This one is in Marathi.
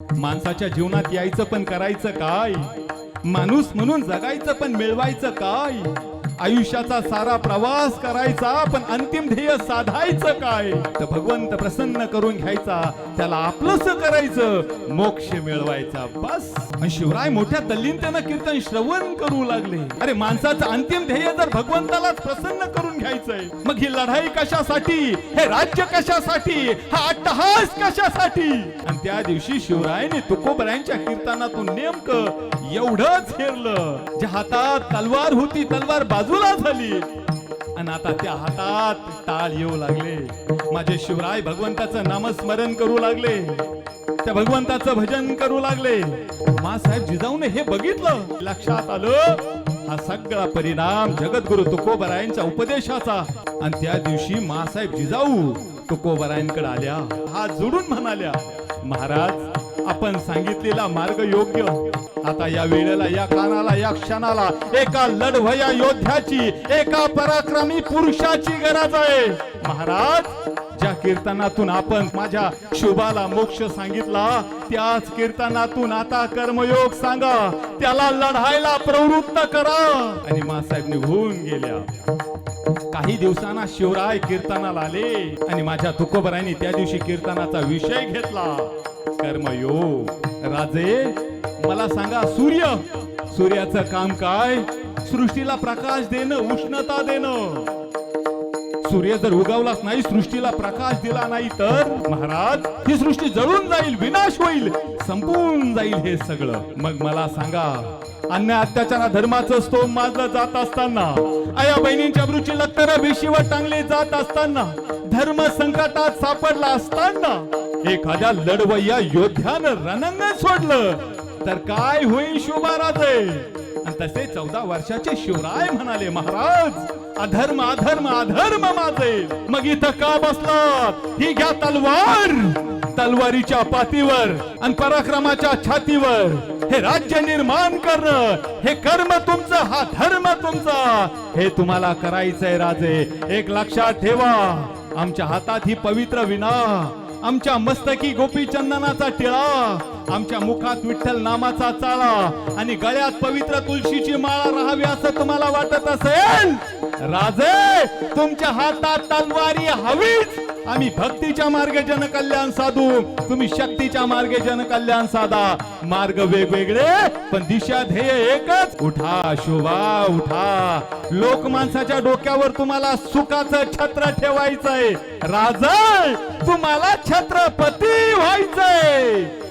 माणसाच्या जीवनात यायचं पण करायचं काय, माणूस म्हणून जगायचं पण मिळवायचं काय, आयुष्याचा सारा प्रवास करायचा पण अंतिम ध्येय साधायचं काय, तर भगवंत प्रसन्न करून घ्यायचा, त्याला आपलंसं करायचं, मोक्ष मिळवायचा बस. आणि शिवराय मोठ्या तल्लीनतेनं कीर्तन श्रवण करू लागले. अरे माणसाचं अंतिम ध्येय जर भगवंतालाच प्रसन्न करून घ्यायचंय, मग ही लढाई कशासाठी, हे राज्य कशासाठी, हा अट्टहास कशासाठी. आणि त्या दिवशी शिवरायाने तुकोबरायांच्या कीर्तनातून नेमकं एवढंच हेरलं, ज्या हातात तलवार होती तलवार बाजूला झाली आणि आता त्या हातात टाळ येऊ लागले. माझे शिवराय भगवंताचं नामस्मरण करू लागले, त्या भगवंताचं भजन करू लागले. मासाहेब जिजाऊने हे बघितलं, लक्षात आलं हा सगळा परिणाम जगद्गुरु तुकोबरायांच्या उपदेशाचा. आणि त्या दिवशी मासाहेब जिजाऊ तुकोबरायांकडे आल्या, हात जोडून म्हणाल्या, महाराज आपण सांगितलेला मार्ग योग्य. आता या वेळेला, या कानाला, या क्षणाला एका लढवया योद्ध्याची, एका पराक्रमी पुरुषाची गरज आहे. महाराज ज्या कीर्तनातून आपण माझ्या शुभाला मोक्ष सांगितला, त्याच कीर्तनातून आता कर्मयोग सांगा, त्याला लढायला प्रवृत्त करा. आणि मासाहेब निघून गेल्या. काही दिवसांना शिवराय कीर्तनाला आले आणि माझ्या तुकोबरायांनी त्या दिवशी कीर्तनाचा विषय घेतला, कर्मयोग. राजे मला सांगा, सूर्याचं काम काय, सृष्टीला प्रकाश देणं, उष्णता देणं. सूर्य जर उगवलाच नाही, सृष्टीला प्रकाश दिला नाही तर महाराज ही सृष्टी जळून जाईल, विनाश होईल, संपून जाईल हे सगळं. मग मला सांगा, अन्याय अत्याचार धर्माचं स्तोम माजलं जात असताना, आया बहिणींच्या अब्रूची लक्तर भिशीवर टांगली जात असताना, धर्म संकटात सापडला असताना एखाद्या लढवय्या योद्ध्यानं रणांगण सोडलं तर काय होईल शोभाराजे. आणि तसे 14 वर्षाचे शिवराय म्हणाले, महाराज अधर्म अधर्म अधर्म माझे. मग इथं का बसलात, ही घ्या तलवार, तलवारीच्या पातीवर आणि पराक्रमाच्या छातीवर हे राज्य निर्माण करणं, हे कर्म तुमचं, हा धर्म तुमचा, हे तुम्हाला करायचंय राजे. एक लक्षात ठेवा, आमच्या हातात ही पवित्र विणा, आमच्या मस्तकी गोपी चंदनाचा टिळा, आमच्या मुखात विठ्ठल नामाचा चाळा आणि गळ्यात पवित्र तुळशीची माळा राहावी असं तुम्हाला वाटत असेल, राजे तुमच्या हातात तलवारी हवीच. आम्ही भक्तीच्या मार्गे जनकल्याण साधू, तुम्ही शक्तीच्या मार्गे जनकल्याण साधा. मार्ग वेगवेगळे पण दिशा ध्येय एकच. उठा शोभा उठा, लोक माणसाच्या डोक्यावर तुम्हाला सुखाचं छत्र ठेवायचंय, राजे तुम्हाला छत्रपती व्हायचंय.